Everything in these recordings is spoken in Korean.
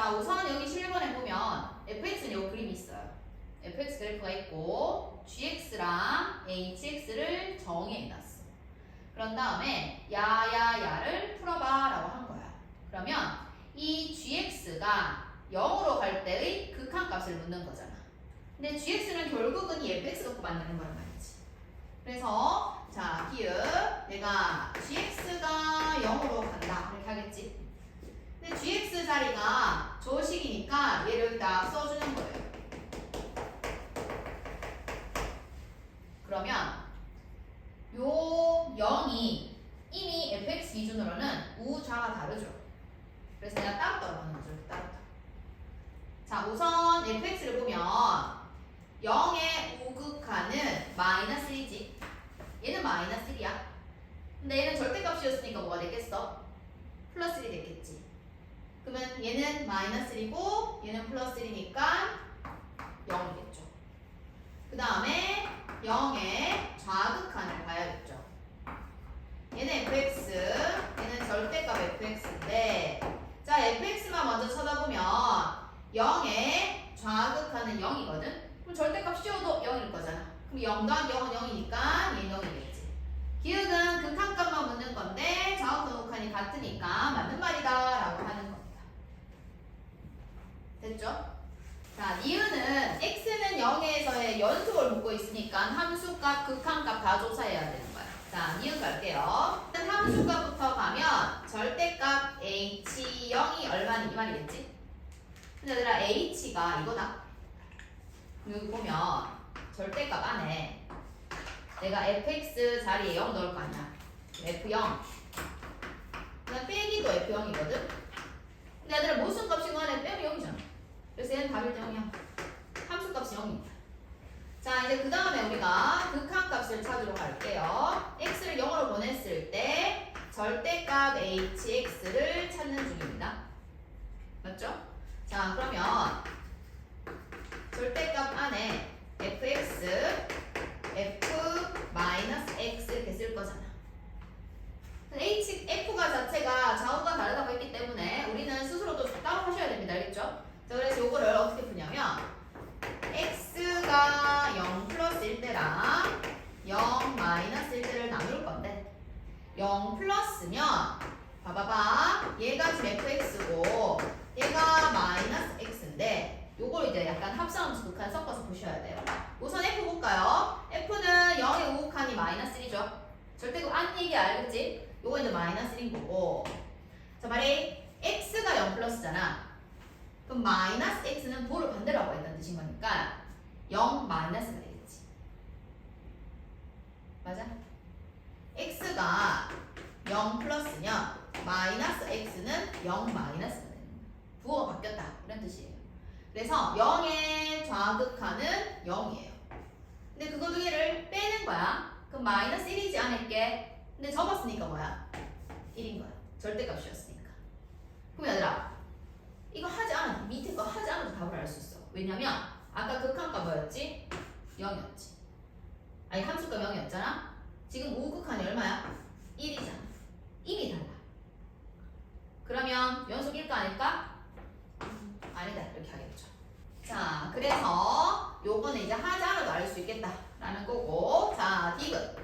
자, 우선 여기 실번에 보면 fx는 요 그림이 있어요. fx 그래프가 있고 gx랑 hx를 정의해놨어. 그런 다음에 야를 풀어봐 라고 한 거야. 그러면 이 gx가 0으로 갈 때의 극한값을 묻는 거잖아. 근데 gx는 결국은 이 fx 갖고 만드는 거란 말이지. 그래서 자, 기읍 내가 gx가 0으로 간다 이렇게 하겠지. 근데 gx 자리가 조식이니까 얘를 여기다 써주는 거예요. 그러면 요 0이 이미 fx 기준으로는 우좌가 다르죠. 그래서 내가 따로 떨어지는 거죠. 따로. 자, 우선 fx를 보면 0의 우극한은 마이너스 1이지. 얘는 마이너스 1이야. 근데 얘는 절대값이었으니까 뭐가 되겠어? 플러스 1이 됐겠지. 그러면 얘는 마이너스 1이고 얘는 플러스 1이니까 0이겠죠. 그 다음에 0의 좌극한을 봐야겠죠. 얘는 fx, 얘는 절대값 fx인데 자, fx만 먼저 쳐다보면 0의 좌극한은 0이거든? 그럼 절대값 씌워도 0일 거잖아. 그럼 0 더하기 0은 0이니까 얘는 0이겠지. 기억은 극한값만 묻는 건데 좌우편 우극한이 같으니까 맞는 말이다 라고 하는 겁니다. 됐죠? 자, 니은은 x는 0에서의 연속을 묻고 있으니까 함수값, 극한값 다 조사해야 되는 거야. 자, 니은 갈게요. 함수값부터 가면 절대값 h0이 얼마니 이 말이겠지? 근데 얘들아 h가 이거다. 여기 보면 절대값 안에 내가 fx 자리에 0 넣을 거 아니야. f0 그냥 빼기도 f0이거든. 근데 얘들아 무슨 값인 간에 빼면 0이잖아. 그래서 얘는 답일 때 0이야. 함수값이 0입니다. 자, 이제 그 다음에 우리가 극한값을 찾으러 갈게요. x를 0으로 보냈을 때 절대값 hx를 찾는 중입니다. 맞죠? 자, 그러면 절대값 안에 fx, f-x 이렇게 쓸 거잖아. f가 자체가 좌우가 다르다고 했기 때문에 우리는 스스로도 따로 하셔야 됩니다. 알겠죠? 자, 그래서 요거를 어떻게 푸냐면 x가 0 플러스 1대랑 0 마이너스 1대를 나눌 건데 0 플러스면 봐봐봐 얘가 지금 fx고 얘가 마이너스 x인데 요걸 이제 약간 합성함수 극한 섞어서 보셔야 돼요. 우선 f 볼까요? f는 0의 우극한이 마이너스 1이죠. 절대값 안 얘기 알겠지? 요거 이제 마이너스 1인 거고 자, 말이 x가 0 플러스잖아. 그럼 마이너스 x는 도를 반대로 하고 있다는 뜻인 거니까 0 마이너스가 되겠지. 맞아? x가 0 플러스면 마이너스 x는 0 마이너스가 되는 거야. 부호가 바뀌었다 이런 뜻이에요. 그래서 0의 좌극한은 0이에요. 근데 그거 두 개를 빼는 거야. 그럼 마이너스 1이지 않을게. 근데 접었으니까 뭐야? 1인 거야. 절대값이었으니까. 그럼 얘들아 이거 하지 않아도 밑에 거 하지 않아도 답을 알 수 있어. 왜냐면 아까 극한값 뭐였지? 0이었지. 아니 함수값 0이었잖아. 지금 우극한이 얼마야? 1이잖아. 이미 달라. 그러면 연속일까 아닐까? 아니다 이렇게 하겠죠. 자, 그래서 요거는 이제 하지 않아도 알 수 있겠다라는 거고 자, 디귿.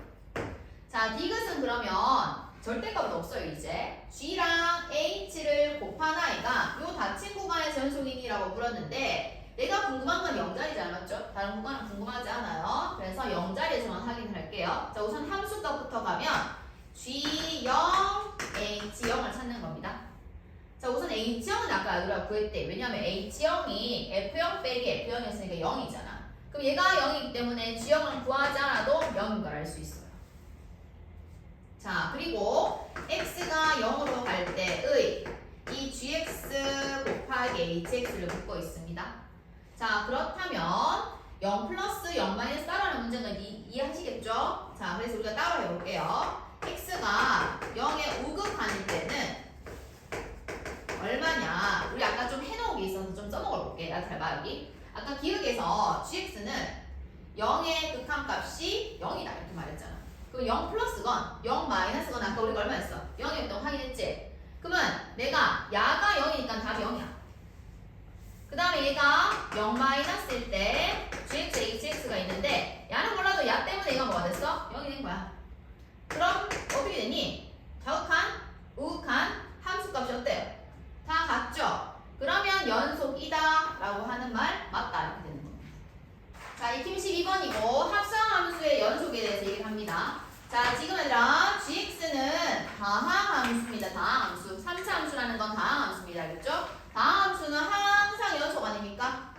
자, 디귿은 그러면 절대값도 없어요. 이제 g랑 h를 곱한 아이가 요 닫힌 구간에서 연속인이라고 불렀는데 내가 궁금한 건 0자리잖아. 맞죠? 다른 구간은 궁금하지 않아요. 그래서 0자리에서만 확인을 할게요. 자, 우선 함수값부터 가면 g0, h0을 찾는 겁니다. 자, 우선 h0은 아까 우리가 구했대. 왜냐면 h0이 f0 빼기 f0이었으니까 0이잖아. 그럼 얘가 0이기 때문에 g0은 구하지 않아도 0인 걸 알 수 있어요. 자, 그리고 x가 0으로 갈 때의 이 gx 곱하기 hx를 묻고 있습니다. 자, 그렇다면 0 플러스 0 마이너스 따라하는 문제는 이해하시겠죠? 자, 그래서 우리가 따로 해볼게요. x가 0의 우극한일 때는 얼마냐? 우리 아까 좀 해놓은 게 있어서 좀 써먹어 볼게. 나 잘 봐, 여기. 아까 기억에서 gx는 0의 극한값이 0이다 이렇게 말했잖아. 그럼 0 플러스건 0 마이너스건 아까 우리가 얼마였어? 0이었던 거 확인했지? 그러면 내가 야가 0이니까 답이 0이야. 얘가 0 마이너스일 때 gx, hx가 있는데 야는 몰라도 야 때문에 얘가 뭐가 됐어? 0이 된 거야. 그럼 어떻게 되니? 자극한, 우극한 함수값이 어때요? 다 같죠? 그러면 연속이다 라고 하는 말 맞다 이렇게 되는 겁니다. 자, 이 팀 12번이고 합성함수의 연속에 대해서 얘기를 합니다. 자, 지금 얘들아 gx는 다항함수입니다. 다항함수. 3차 함수라는 건 다항함수입니다. 알겠죠? 다항함수는 항상 연속 아닙니까?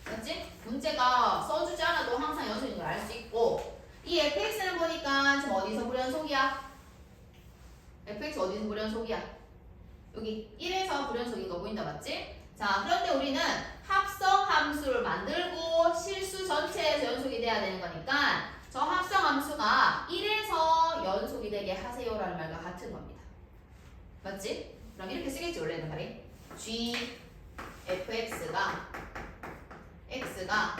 맞지? 문제가 써주지 않아도 항상 연속인 걸 알 수 있고 이 fx는 보니까 지금 어디서 불연속이야? fx 어디서 불연속이야? 여기 1에서 불연속인 거 보인다 맞지? 자, 그런데 우리는 합성함수를 만들고 실수 전체에서 연속이 돼야 되는 거니까 저 합성함수가 1에서 연속이 되게 하세요라는 말과 같은 겁니다. 맞지? 그럼 이렇게 쓰겠지 원래는 말이 g fx가 x가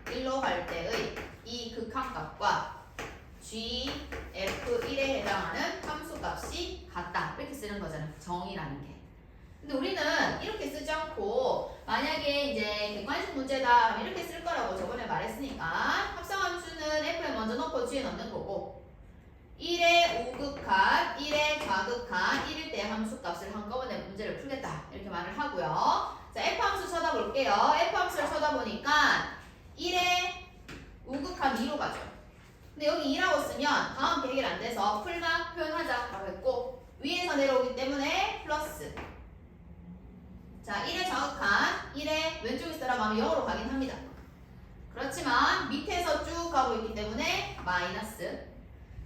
1로 갈 때의 이 극한값과 g f1에 해당하는 함수값이 같다 이렇게 쓰는 거잖아. 정의라는 게. 근데 우리는 이렇게 쓰지 않고 만약에 이제 객관식 문제다 이렇게 쓸 거라고 저번에 말했으니까 합성함수는 f에 먼저 넣고 g에 넣는 거고 1의 우극한, 1의 좌극한, 1일 때 함수값을 한꺼번에 문제를 풀겠다 이렇게 말을 하고요. 자, f함수 쳐다볼게요. f함수를 쳐다보니까 1의 우극한 2로 가죠. 근데 여기 2라고 쓰면 다음 게 해결 안 돼서 풀만 표현하자라고 했고 위에서 내려오기 때문에 플러스. 자, 1의 좌극한 1의 왼쪽에서 따라가면 0으로 가긴 합니다. 그렇지만 밑에서 쭉 가고 있기 때문에 마이너스.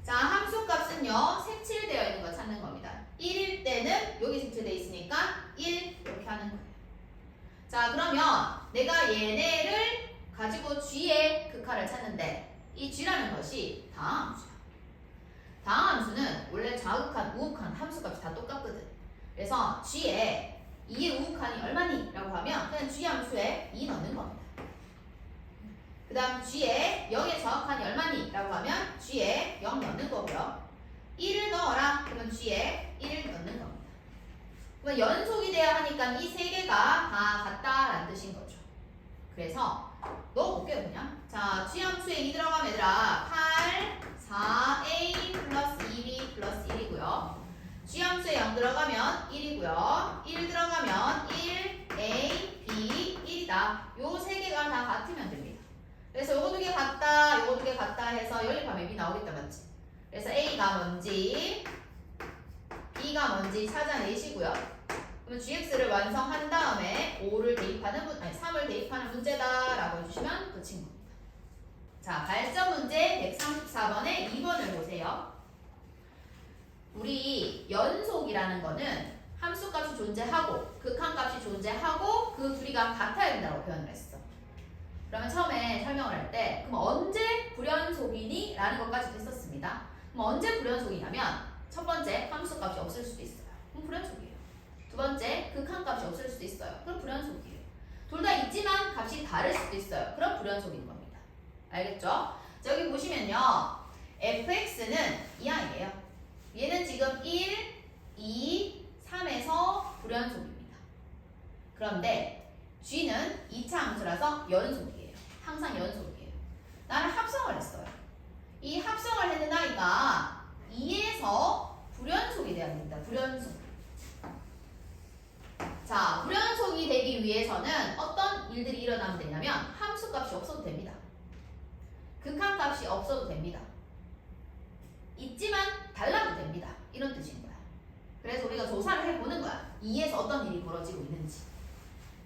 자, 함수값은요 색칠되어 있는 거 찾는 겁니다. 1일 때는 여기 색칠되어 있으니까 1 이렇게 하는 거예요. 자, 그러면 내가 얘네를 가지고 g의 극한을 찾는데 이 g라는 것이 다항함수야. 다항함수는 원래 좌극한, 우극한 함수값이 다 똑같거든. 그래서 g에 2의 우극한이 얼마니? 라고 하면 그냥 g 함수에 2 넣는 겁니다. 그 다음 g에 0의 좌극한이 얼마니? 라고 하면 g에 0 넣는 거고요. 1을 넣어라. 그러면 g에 1 넣는 겁니다. 그러면 연속이 돼야 하니까 이 세 개가 다 같다라는 뜻인 거죠. 그래서 넣어볼게요 그냥. 자, g 함수에 2 들어가면 얘들아 8, 4a 플러스 2b 플러스 1이고요. g 함수에 0 들어가면 1이고요. 1 들어가면 1, a, b, 1이다. 요 세 개가 다 같으면 됩니다. 그래서 요거 두 개 같다, 요거 두 개 같다 해서 연립하면 b 나오겠다 맞지? 그래서 a가 뭔지, b가 뭔지 찾아내시고요. 그러면 gx를 완성한 다음에 5를 대입하는 3을 대입하는 문제다라고 해주시면 끝인 겁니다. 자, 발전 문제 134번에 2번을 보세요. 우리 연속이라는 거는 함수값이 존재하고 극한값이 존재하고 그 둘이가 같아야 된다고 표현을 했어. 그러면 처음에 설명을 할 때 그럼 언제 불연속이니? 라는 것까지 했었습니다. 그럼 언제 불연속이냐면 첫 번째 함수값이 없을 수도 있어요. 그럼 불연속이에요. 두 번째 극한값이 없을 수도 있어요. 그럼 불연속이에요. 둘 다 있지만 값이 다를 수도 있어요. 그럼 불연속인 겁니다. 알겠죠? 자, 여기 보시면요. fx는 이하이에요. 얘는 지금 1, 2, 3에서 불연속입니다. 그런데 g는 2차 함수라서 연속이에요. 항상 연속이에요. 나는 합성을 했어요. 이 합성을 했는 아이가 2에서 불연속이 돼야 됩니다. 불연속. 자, 불연속이 되기 위해서는 어떤 일들이 일어나면 되냐면 함수값이 없어도 됩니다. 극한값이 없어도 됩니다. 있지만 달라도 됩니다. 이런 뜻인 거야. 그래서 우리가 조사를 해보는 거야. 2에서 어떤 일이 벌어지고 있는지.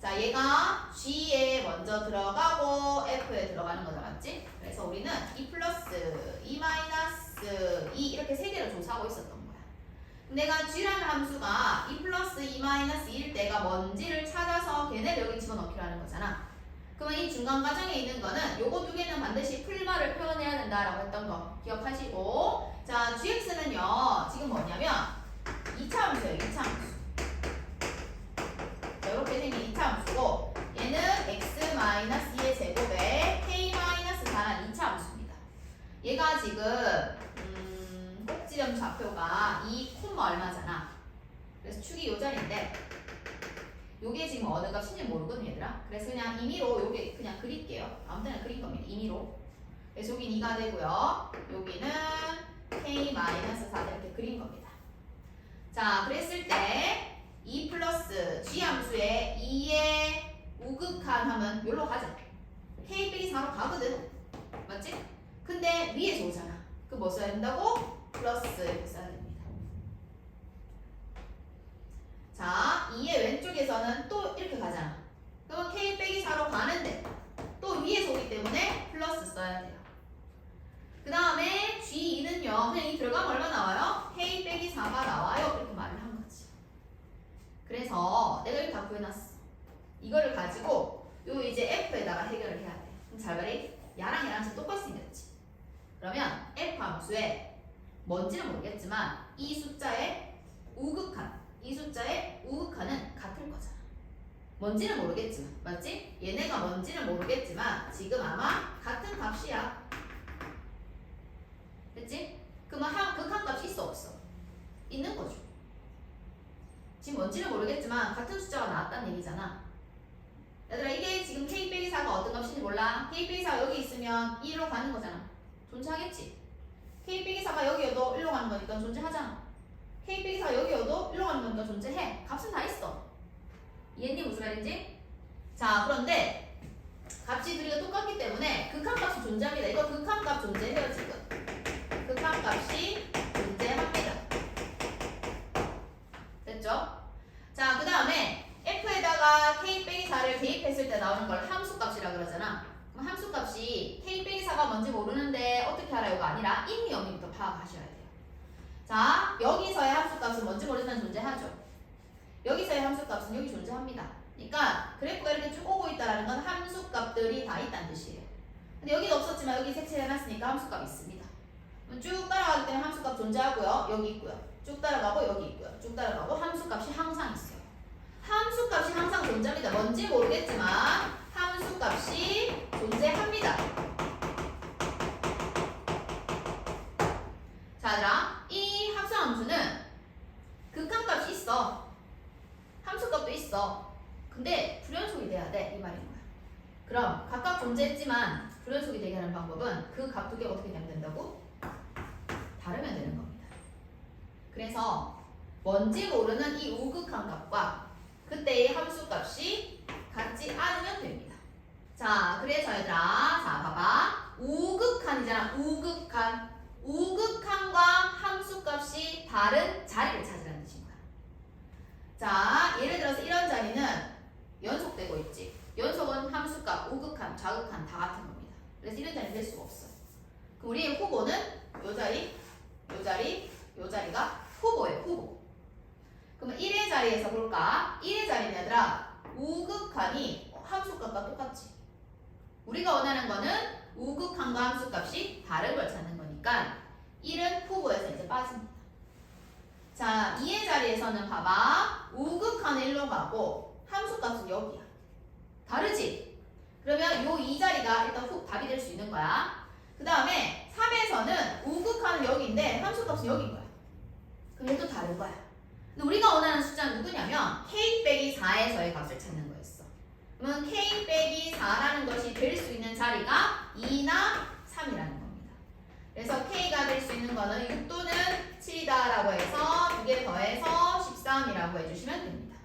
자, 얘가 G에 먼저 들어가고 F에 들어가는 거다 맞지? 그래서 우리는 2 플러스 2 마이너스 2 이렇게 세 개를 조사하고 있었던 거야. 내가 G라는 함수가 2 플러스 2 마이너스 2일 때가 뭔지를 찾아서 걔네를 여기 집어넣기로 하는 거잖아. 그러면 이 중간 과정에 있는 거는 요거 두 개는 반드시 풀말을 표현해야 된다라고 했던 거 기억하시고, 자, gx는요 지금 뭐냐면 2차 함수예요. 2차 함수. 자, 이렇게 생긴 2차 함수고 얘는 x-2의 제곱에 k-4란 2차 함수입니다. 얘가 지금 꼭지점 좌표가 2, 얼마잖아. 그래서 축이 요 자리인데 요게 지금 어느 값인지 모르거든 얘들아. 그래서 그냥 임의로 요게 그냥 그릴게요. 아무 때나 그린 겁니다. 임의로. 그래서 여긴 2가 되고요. 여기는 K-4 이렇게 그린 겁니다. 자, 그랬을 때 2 플러스 G 함수에 2의 우극한 하면 여기로 가자. K 빼기 4로 가거든. 맞지? 근데 위에서 오잖아. 그럼 뭐 써야 된다고? 플러스 이렇게 써야 됩니다. 자, 2의 왼쪽에서는 또 이렇게 가잖아. 그러면 K 빼기 4로 가는데 또 위에서 오기 때문에 플러스 써야 돼요. 그 다음에 G2는요. 그냥 이 들어가면 얼마 나와요? K 빼기 4가 나와요. 이렇게 말을 한 거지. 그래서 내가 이렇게 다 구해놨어. 이거를 가지고 요 이제 F에다가 해결을 해야 돼. 그럼 잘 말해. 야랑 얘랑 진짜 똑같이 생겼지. 그러면 F 함수에 뭔지는 모르겠지만 이 숫자의 우극한은 같을 거잖아. 뭔지는 모르겠지만, 맞지? 얘네가 뭔지는 모르겠지만 지금 아마 같은 값이야. 됐지? 그러면 극한값이 있어 없어? 있는 거죠. 지금 뭔지는 모르겠지만 같은 숫자가 나왔다는 얘기잖아. 얘들아 이게 지금 K 빼기 4가 어떤 값인지 몰라? K 빼기 4가 여기 있으면 1로 가는 거잖아. 존재하겠지? K 빼기 4가 여기여도 1로 가는 거니까 존재하잖아. K 빼기 4가 여기여도 1로 가는 거니까 존재해. 값은 다 있어. 이해했니? 무슨 말인지? 자, 그런데 값이 둘이가 똑같기 때문에 극한값이 존재합니다. 이거 극한값 존재해요 지금. 극한값이 존재합니다. 됐죠? 자, 그 다음에 F에다가 K 빼기 4를 대입했을 때 나오는 걸 함수값이라 그러잖아. 그럼 함수값이 K 빼기 4가 뭔지 모르는데 어떻게 알아요가 아니라 이미 여기부터 파악하셔야 돼요. 자, 여기서의 함수값은 뭔지 모르지만 존재하죠. 여기서의 함수값은 여기 존재합니다. 그러니까 그래프가 이렇게 쭉 오고 있다는 건 함수값들이 다 있다는 뜻이에요. 근데 여기는 없었지만 여기 색칠해놨으니까 함수값 있습니다. 쭉 따라가기 때문에 함수값 존재하고요. 여기 있고요. 쭉 따라가고 여기 있고요. 쭉 따라가고 함수값이 항상 있어요. 함수값이 항상 존재합니다. 뭔지 모르겠지만 함수값이 존재합니다. 자, 얘들아 이 합성함수는 극한값이 있어. 함수값도 있어. 근데 불연속이 돼야 돼. 이 말인 거야. 그럼 각각 존재했지만 불연속이 되게 하는 방법은 그 값 두 개가 어떻게 되면 된다고? 다르면 되는 겁니다. 그래서 뭔지 모르는 이 우극한 값과 그때의 함수값이 같지 않으면 됩니다. 자, 그래서 얘들아, 자 봐봐. 우극한이잖아. 우극한. 우극한과 함수값이 다른 자리를 찾으라는 뜻인 거야. 자, 예를 들어서 이런 자리는 연속되고 있지. 연속은 함수값, 우극한, 좌극한 다 같은 겁니다. 그래서 이런 자리는 될 수가 없어요. 그럼 우리의 후보는 요 자리, 요 자리, 요 자리가 후보예요. 후보. 그러면 1의 자리에서 볼까? 1의 자리는 얘들아 우극한이 함수값과 똑같지. 우리가 원하는 거는 우극한과 함수값이 다른 걸 찾는 거니까 1은 후보에서 이제 빠집니다. 자, 2의 자리에서는 봐봐. 우극한은 1로 가고 함수값은 여기야. 다르지? 그러면 요 이 자리가 일단 답이 될 수 있는 거야. 그 다음에 3에서는 우극한은 여기인데 함수값은 여기인 거야. 그럼 얘도 다른 거야. 근데 우리가 원하는 숫자는 누구냐면 K 빼기 4에서의 값을 찾는 거였어. 그러면 K 빼기 4라는 것이 될 수 있는 자리가 2나 3이라는 겁니다. 그래서 K가 될 수 있는 거는 6 또는 7이다라고 해서 2개 더해서 13이라고 해주시면 됩니다.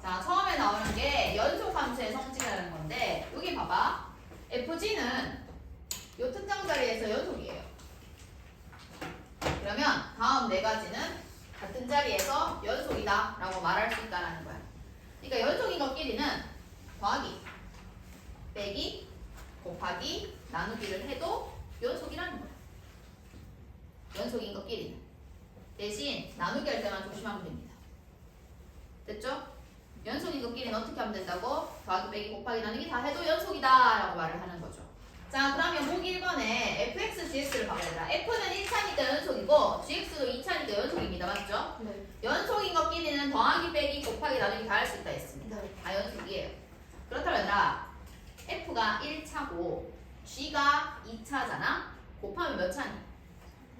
자, 처음에 나오는 게 연속함수의 성질이라는 건데 여기 봐봐. FG는 이 특정 자리에서 연속이에요. 그러면 다음 네 가지는 같은 자리에서 연속이다 라고 말할 수 있다는 거야. 그러니까 연속인 것끼리는 더하기, 빼기, 곱하기, 나누기를 해도 연속이라는 거야. 연속인 것끼리는. 대신 나누기 할 때만 조심하면 됩니다. 됐죠? 연속인 것끼리는 어떻게 하면 된다고? 더하기, 빼기, 곱하기, 나누기 다 해도 연속이다 라고 말을 하는 거죠. 자, 그러면 목 1번에 fx, gx를 봐봐라. f는 1차니까 연속이고 gx도 2차니까 연속입니다. 맞죠? 네. 연속인 것끼리는 더하기, 빼기, 곱하기, 나누기 다 할 수 있다 했습니다. 네. 다 연속이에요. 그렇다면 얘들아 f가 1차고 g가 2차잖아? 곱하면 몇 차니?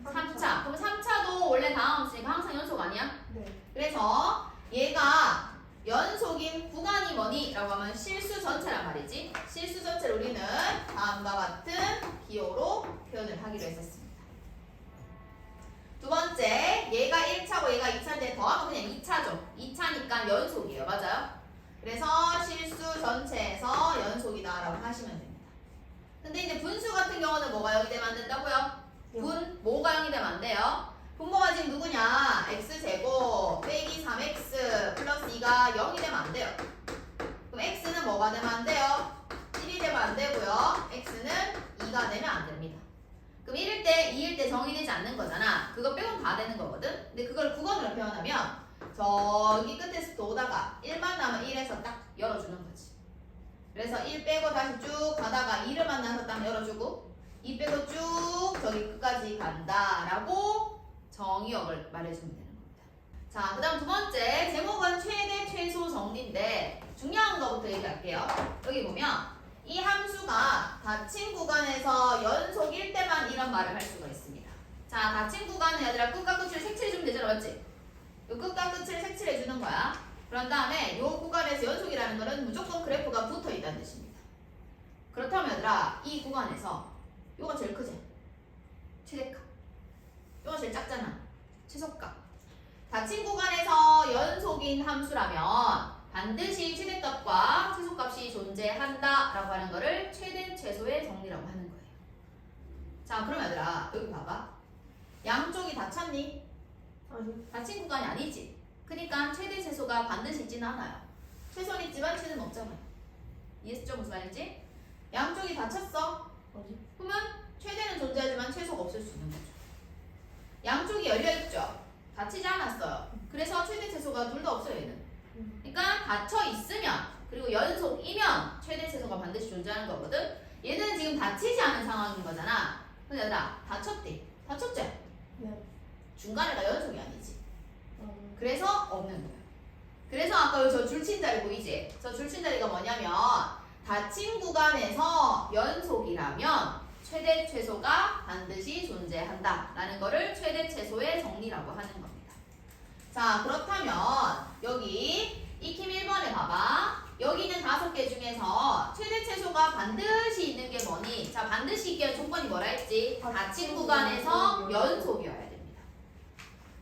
3차. 그럼 3차도 원래 다음 함수니까 항상 연속 아니야? 네. 그래서 얘가 연속인 영이라고 하면 실수 전체란 말이지. 실수 전체를 우리는 다음과 같은 기호로 표현을 하기로 했었습니다. 두 번째, 얘가 1차고 얘가 2차인데 더하면 그냥 2차죠. 2차니까 연속이에요. 맞아요? 그래서 실수 전체에서 연속이다라고 하시면 됩니다. 근데 이제 분수 같은 경우는 뭐가 0이 되면 안 된다고요? 뭐가 0이 되면 안 돼요? 분모가 지금 누구냐? x제곱 빼기 3x 플러스 2가 0이 되면 안 돼요. 그럼 x는 뭐가 되면 안 돼요? 1이 되면 안 되고요. x는 2가 되면 안 됩니다. 그럼 1일 때, 2일 때 정의되지 않는 거잖아. 그거 빼고는 다 되는 거거든. 근데 그걸 국원으로 표현하면 저기 끝에서 또 오다가 1만 나면 1에서 딱 열어주는 거지. 그래서 1 빼고 다시 쭉 가다가 2를 만나서 딱 열어주고 2 빼고 쭉 저기 끝까지 간다라고 정의역을 말해주면 되는 겁니다. 자, 그 다음 두 번째 제목은 최대 최소 정리인데 중요한 거부터 얘기할게요. 여기 보면 이 함수가 닫힌 구간에서 연속 1대만 이런 말을 할 수가 있습니다. 자, 닫힌 구간은 얘들아 끝과 끝을 색칠해주면 되잖아, 맞지? 요 끝과 끝을 색칠해주는 거야. 그런 다음에 요 구간에서 연속이라는 거는 무조건 그래프가 붙어있다는 뜻입니다. 그렇다면 얘들아 이 구간에서 요가 제일 크지? 최대값. 요가 제일 작잖아. 최소값. 닫힌 구간에서 연속인 함수라면 반드시 최대값과 최소값이 존재한다 라고 하는 거를 최대 최소의 정리라고 하는 거예요. 자, 그럼 얘들아 여기 봐봐. 양쪽이 닫혔니? 아니. 닫힌 구간이 아니지. 그러니까 최대 최소가 반드시 있지는 않아요. 최소는 있지만 최대는 없잖아요. 이해했죠? 무슨 말인지? 양쪽이 닫혔어. 어디? 그러면 최대는 존재하지만 최소가 없을 수 있는 거죠. 양쪽이 열려있죠. 닫히지 않았어요. 그래서 최대 최소가 둘 다 없어요. 얘는. 그러니까 닫혀 있으면 그리고 연속이면 최대 최소가 반드시 존재하는 거거든. 얘는 지금 닫히지 않은 상황인 거잖아. 근데 얘들아 닫혔대. 닫혔지? 네. 중간에가 연속이 아니지. 그래서 없는 거예요. 그래서 아까 저 줄친 자리 보이지? 저 줄친 자리가 뭐냐면 닫힌 구간에서 연속이라면 최대 최소가 반드시 존재한다 라는 거를 최대 최소의 정리라고 하는 겁니다. 자, 그렇다면 여기 익힘 1번에 봐봐. 여기 있는 5개 중에서 최대 최소가 반드시 있는 게 뭐니? 자, 반드시 있게 조건이 뭐라 했지? 닫힌 구간에서 연속이어야 됩니다.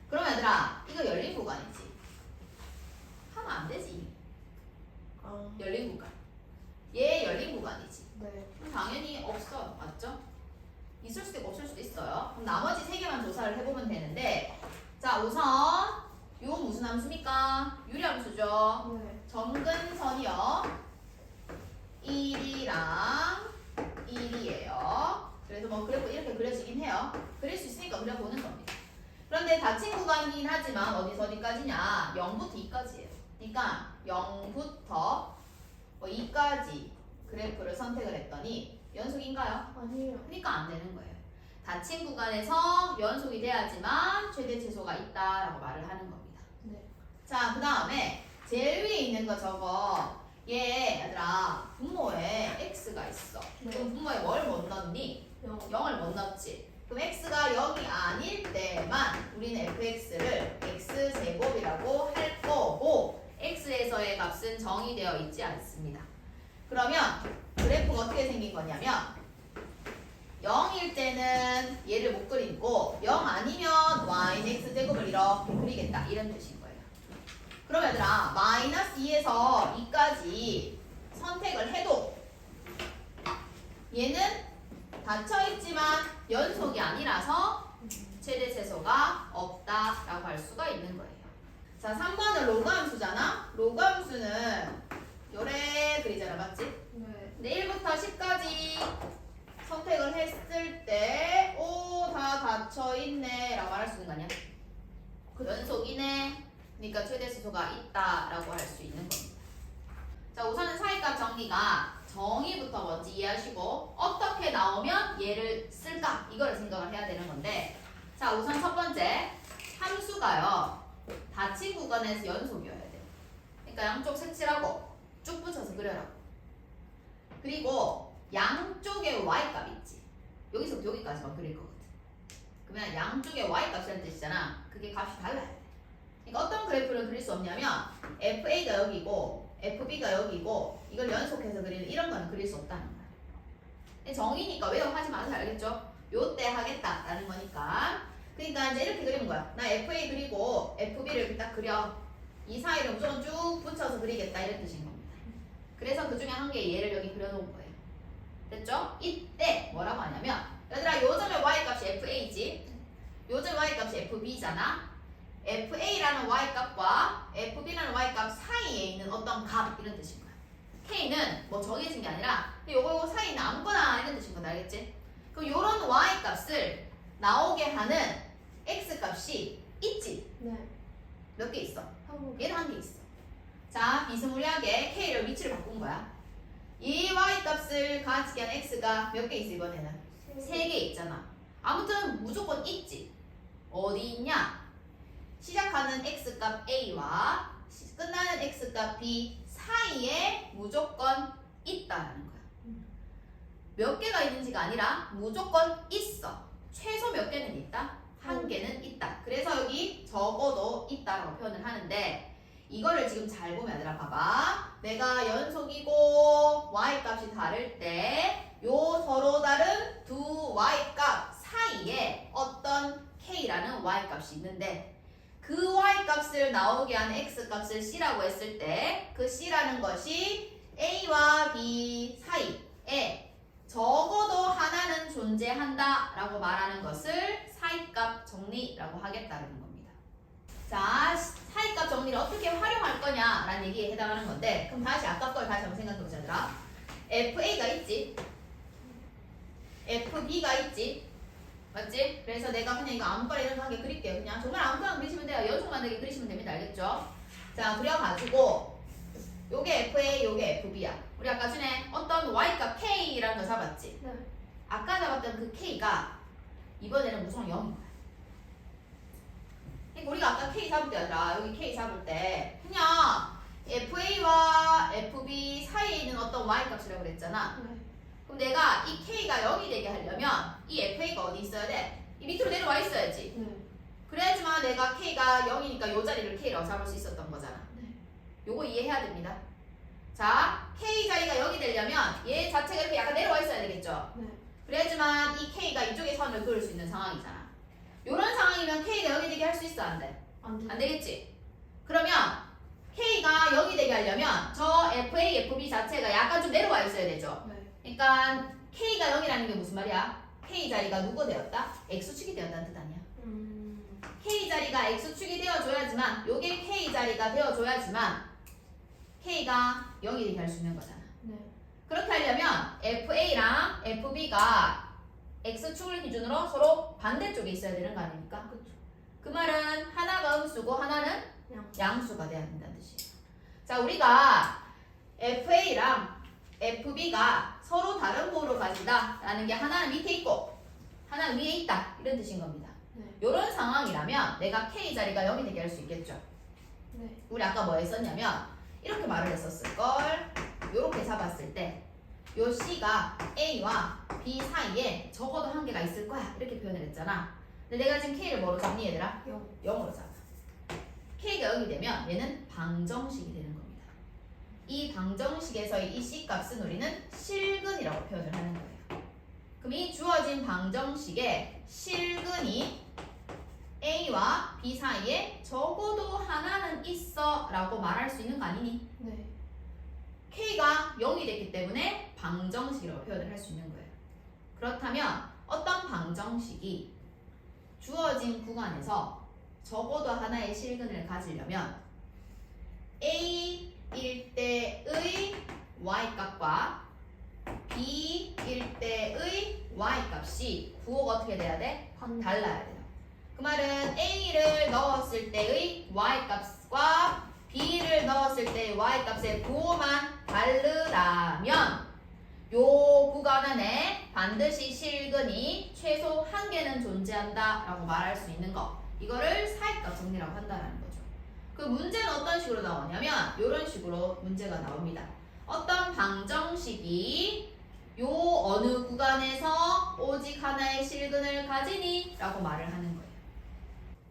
그럼 얘들아 이거 열린 구간이지. 하면 안 되지. 열린 구간. 얘 열린 구간이지. 네. 그럼 당연히 없어요. 맞죠? 있을 수도 있고 없을 수도 있어요. 그럼 나머지 3개만 조사를 해보면 되는데 자, 우선 요 무슨 함수입니까? 유리함수죠. 네. 점근선이요. 1이랑 1이에요. 그래서 뭐 그래프 이렇게 그려지긴 해요. 그릴 수 있으니까 그려보는 겁니다. 그런데 닫힌 구간이긴 하지만 어디서 어디까지냐? 0부터 2까지예요. 그러니까 0부터 뭐 2까지 그래프를 선택을 했더니 연속인가요? 아니에요. 그러니까 안 되는 거예요. 닫힌 구간에서 연속이 돼야지만 최대 최소가 있다라고 말을 하는 겁니다. 네. 자, 그 다음에 제일 위에 있는 거 저거 얘 얘들아 분모에 x가 있어. 네. 그럼 분모에 뭘 못 넣니? 0. 0을 못 넣지. 그럼 x가 0이 아닐 때만 우리는 fx를 x제곱이라고 할 거고 x에서의 값은 정의되어 있지 않습니다. 그러면 그래프가 어떻게 생긴 거냐면 0일 때는 얘를 못 그리고 0 아니면 y는 x제곱을 이렇게 그리겠다 이런 뜻인 거예요. 그럼 얘들아 마이너스 2에서 2까지 선택을 해도 얘는 닫혀있지만 연속이 아니라서 최대 최소가 없다라고 할 수가 있는 거예요. 자, 3번은 로그 함수잖아. 로그 함수는 요래 그리잖아, 맞지? 네. 근데 1부터 10까지 선택을 했을 때 오, 다 닫혀있네 라고 말할 수 있는 거 아니야? 연속이네. 그러니까 최대 최소가 있다라고 할 수 있는 겁니다. 자, 우선은 사이값 정리가 정의부터 먼저 이해하시고 어떻게 나오면 얘를 쓸까? 이거를 생각을 해야 되는 건데 자, 우선 첫 번째 함수가요. 닫힌 구간에서 연속이어야 돼요. 그러니까 양쪽 색칠하고 쭉 붙여서 그려라. 그리고 양쪽에 y값 있지. 여기서부터 여기까지만 그릴 거거든. 그러면 양쪽에 y값이라는 뜻이잖아. 그게 값이 달라야 돼. 그러니까 어떤 그래프를 그릴 수 없냐면 FA가 여기고 FB가 여기고 이걸 연속해서 그리는 이런 거는 그릴 수 없다는 거야. 근데 정의니까 외워하지 마세요. 알겠죠? 요때 하겠다라는 거니까. 그러니까 이제 이렇게 그리는 거야. 나 FA 그리고 FB를 이렇게 딱 그려. 이 사이를 무조건 쭉 붙여서 그리겠다 이런 뜻인 겁니다. 그래서 그 중에 한 개의 얘를 여기 그려놓은 거예요. 됐죠? 이때 뭐라고 하냐면 얘들아 요 점의 y값이 FA지 요 점의 y값이 FB잖아. FA라는 y값과 FB라는 y값 사이에 있는 어떤 값 이런 뜻인 거야. K는 뭐 정해진 게 아니라 요거 사이에 있는 아무거나 이런 뜻인 거다. 알겠지? 그럼 요런 y값을 나오게 하는 x값이 있지? 네. 몇 개 있어? 한국. 얘는 한 개 있어. 자, 비스무리하게 K를 위치를 바꾼 거야. 이 y값을 가지게 한 x가 몇 개 있어 이번에는? 3개 있잖아. 아무튼 무조건 있지. 어디 있냐? 시작하는 x값 a와 끝나는 x값 b 사이에 무조건 있다라는 거야. 몇 개가 있는지가 아니라 무조건 있어. 최소 몇 개는 있다? 한 개는 있다. 그래서 여기 적어도 있다라고 표현을 하는데 이거를 지금 잘 보면 얘들아 봐봐. 내가 연속이고 y값이 다를 때 요 서로 다른 두 y값 사이에 어떤 k라는 y값이 있는데 그 y값을 나오게 하는 x값을 c라고 했을 때 그 c라는 것이 a와 b 사이에 적어도 하나는 존재한다 라고 말하는 것을 사이값 정리라고 하겠다는 겁니다. 자, 사이값 정리를 어떻게 활용할 거냐라는 얘기에 해당하는 건데 그럼 다시 아까 걸 다시 한번 생각해보자 얘들아. FA가 있지 FB가 있지 맞지? 그래서 내가 그냥 이거 아무거나 이런 거 한 개 그릴게요. 그냥 정말 아무거나 그리시면 돼요. 연속 만들기 그리시면 됩니다. 알겠죠? 자, 그려가지고 요게 FA, 요게 FB야. 우리 아까 전에 어떤 Y값 K라는 거 잡았지? 네. 아까 잡았던 그 K가 이번에는 무슨 0인 거야. 그러니까 우리가 아까 K 잡을 때 아니라 여기 K 잡을 때 그냥 FA와 FB 사이에 있는 어떤 Y값이라고 그랬잖아. 네. 그럼 내가 이 K가 0이 되게 하려면 이 FA가 어디 있어야 돼? 이 밑으로 내려와 있어야지. 네. 그래야지만 내가 K가 0이니까 요 자리를 K라고 잡을 수 있었던 거잖아. 네. 요거 이해해야 됩니다. 자, K 자리가 0이 되려면 얘 자체가 이렇게 약간 내려와 있어야 되겠죠? 네. 그래야지만 이 K가 이쪽에 선을 그을 수 있는 상황이잖아. 요런 상황이면 K가 0이 되게 할 수 있어? 안 돼? 안 돼. 안 되겠지? 그러면 K가 0이 되게 하려면 저 FA, FB 자체가 약간 좀 내려와 있어야 되죠? 네. 그러니까 K가 0이라는 게 무슨 말이야? K 자리가 누구 되었다? X축이 되었다는 뜻 아니야? K 자리가 X축이 되어줘야지만 요게 K 자리가 되어줘야지만 K가 0이 되게 할 수 있는 거잖아. 네. 그렇게 하려면 FA랑 FB가 X축을 기준으로 서로 반대쪽에 있어야 되는 거 아닙니까? 그쵸. 그 말은 하나가 음수고 하나는 양. 양수가 돼야 된다는 뜻이에요. 자, 우리가 FA랑 FB가 서로 다른 부호를 가진다 라는 게 하나는 밑에 있고 하나는 위에 있다 이런 뜻인 겁니다. 네. 이런 상황이라면 내가 K 자리가 0이 되게 할 수 있겠죠. 네. 우리 아까 뭐 했었냐면 이렇게 말을 했었을걸. 이렇게 잡았을 때 요 C가 A와 B 사이에 적어도 한 개가 있을 거야 이렇게 표현을 했잖아. 근데 내가 지금 K를 뭐로 잡니 얘들아? 0으로 잡아. K가 0이 되면 얘는 방정식이 되는 겁니다. 이 방정식에서의 이 C값은 우리는 실근이라고 표현을 하는 거예요. 그럼 이 주어진 방정식의 실근이 A와 B 사이에 적어도 하나는 있어 라고 말할 수 있는 거 아니니? 네. K가 0이 됐기 때문에 방정식이라고 표현을 할 수 있는 거예요. 그렇다면 어떤 방정식이 주어진 구간에서 적어도 하나의 실근을 가지려면 A일 때의 Y값과 B일 때의 Y값이 구호가 어떻게 돼야 돼? 달라야 돼요. 그 말은 A를 넣었을 때의 Y값과 B를 넣었을 때의 Y값의 구호만 다르다면 요 구간 안에 반드시 실근이 최소 한 개는 존재한다 라고 말할 수 있는 거, 이거를 사이값 정리라고 한다는 거죠. 그 문제는 어떤 식으로 나오냐면 이런 식으로 문제가 나옵니다. 어떤 방정식이 요 어느 구간에서 오직 하나의 실근을 가지니? 라고 말을 하는 거예요.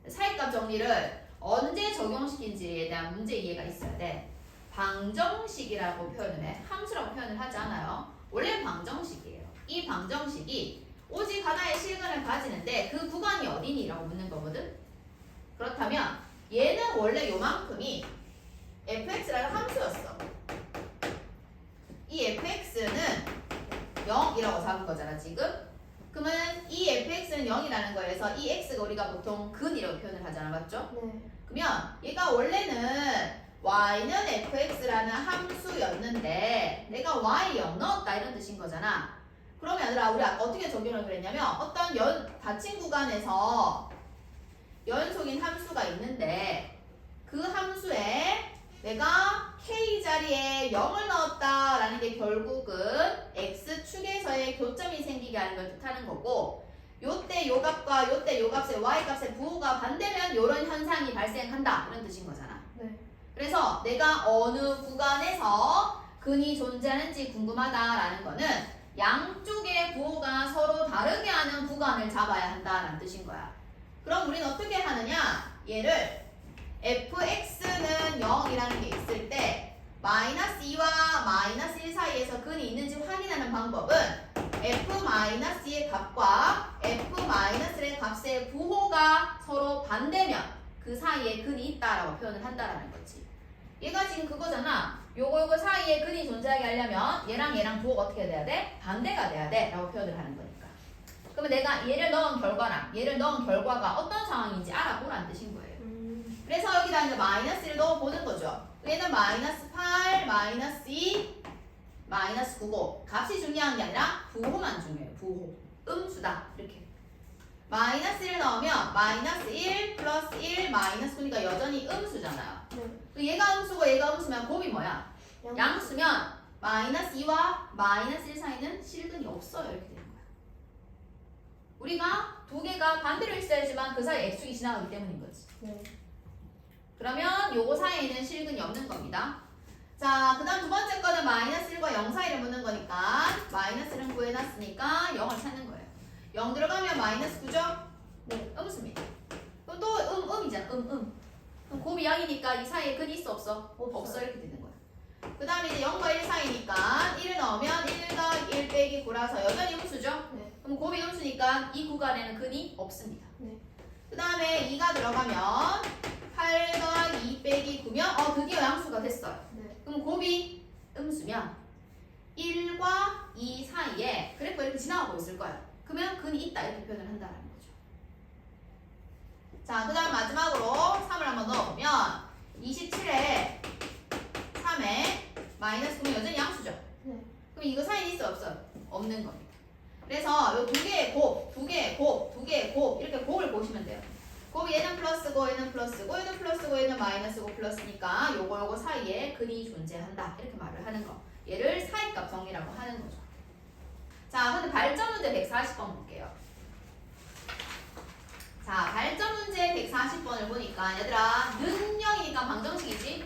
사이값 정리를 언제 적용시킨지에 대한 문제 이해가 있어야 돼. 방정식이라고 표현을 해. 함수라고 표현을 하지 않아요. 원래 방정식이에요. 이 방정식이 오직 하나의 실근을 가지는데 그 구간이 어디니? 라고 묻는 거거든. 그렇다면 얘는 원래 요만큼이 fx라는 함수였어. 이 fx는 0이라고 잡은 거잖아 지금. 그러면 이 fx는 0이라는 거에서 이 x가 우리가 보통 근이라고 표현을 하잖아, 맞죠? 네. 그러면 얘가 원래는 y는 fx라는 함수였는데 내가 y 0 넣었다 이런 뜻인 거잖아. 그러면 얘들아 우리 아까 어떻게 적용을 그랬냐면 어떤 닫힌 구간에서 연속인 함수가 있는데 그 함수에 내가 k 자리에 0을 넣었다라는 게 결국은 x축에서의 교점이 생기게 하는 걸 뜻하는 거고, 요때 요 값과 요때 요 값의 y 값의 부호가 반대면 요런 현상이 발생한다 이런 뜻인 거잖아. 네. 그래서 내가 어느 구간에서 근이 존재하는지 궁금하다라는 거는 양쪽의 부호가 서로 다르게 하는 구간을 잡아야 한다라는 뜻인 거야. 그럼 우리는 어떻게 하느냐? 얘를 fx는 0이라는 게 있을 때 마이너스 2와 마이너스 1 사이에서 근이 있는지 확인하는 방법은 f-의 값과 f-의 값의 부호가 서로 반대면 그 사이에 근이 있다라고 표현을 한다라는 거지. 얘가 지금 그거잖아. 요거 사이에 근이 존재하게 하려면 얘랑 부호가 어떻게 돼야 돼? 반대가 돼야 돼 라고 표현을 하는 거니까. 그러면 내가 얘를 넣은 결과랑 얘를 넣은 결과가 어떤 상황인지 알아보라는 뜻인 거예요. 그래서 여기다 이제 마이너스를 넣어보는 거죠. 얘는 마이너스 8, 마이너스 2, 마이너스 9고 값이 중요한 게 아니라 부호만 중요해요. 부호. 음수다. 이렇게. 마이너스를 넣으면 마이너스 1 플러스 1 마이너스 9니까 여전히 음수잖아요. 네. 얘가 음수고 얘가 음수면 곱이 뭐야? 양수면 마이너스 2와 마이너스 1 사이는 실근이 없어요. 이렇게 되는 거야. 우리가 두 개가 반대로 있어야지만 그 사이에 x축이 지나가기 때문인 거지. 네. 그러면 요거 사이에는 실근이 없는 겁니다. 자, 그 다음 두 번째 거는 마이너스 1과 0 사이를 묻는 거니까 마이너스는 구해놨으니까 0을 찾는 거예요. 0 들어가면 마이너스 9죠? 네. 음수입니다. 그럼 또 음이잖아. 그럼 곱이 양이니까 이 사이에 근이 있어 없어? 없어. 이렇게 되는 거야. 그 다음에 이제 0과 1 사이니까 1을 넣으면 1과 1 빼기 9라서 여전히 음수죠? 네. 그럼 곱이 음수니까 이 구간에는 근이 없습니다. 네. 그 다음에 2가 들어가면 8 더하기 2 빼기 9면 드디어 양수가 됐어요. 네. 그럼 곱이 음수면 1과 2 사이에 그래프가 이렇게 지나가고 있을 거예요. 그러면 근이 있다 이렇게 표현을 한다는 거죠. 자, 그 다음 마지막으로 3을 한번 넣어보면 27에 3에 마이너스 9면 여전히 양수죠. 네. 그럼 이거 사이에 있어 없어? 없는 겁니다. 그래서 이 두 개의 곱, 두 개의 곱, 두 개의 곱 이렇게 곱을 보시면 돼요. 곱이 얘는 플러스고 얘는 플러스고 얘는 플러스고 얘는 마이너스고 플러스니까 요거 사이에 근이 존재한다 이렇게 말을 하는 거. 얘를 사이값 정리라고 하는 거죠. 자, 근데 발전 문제 140번 볼게요. 자, 발전 문제 140번을 보니까 얘들아 능력이니까 방정식이지?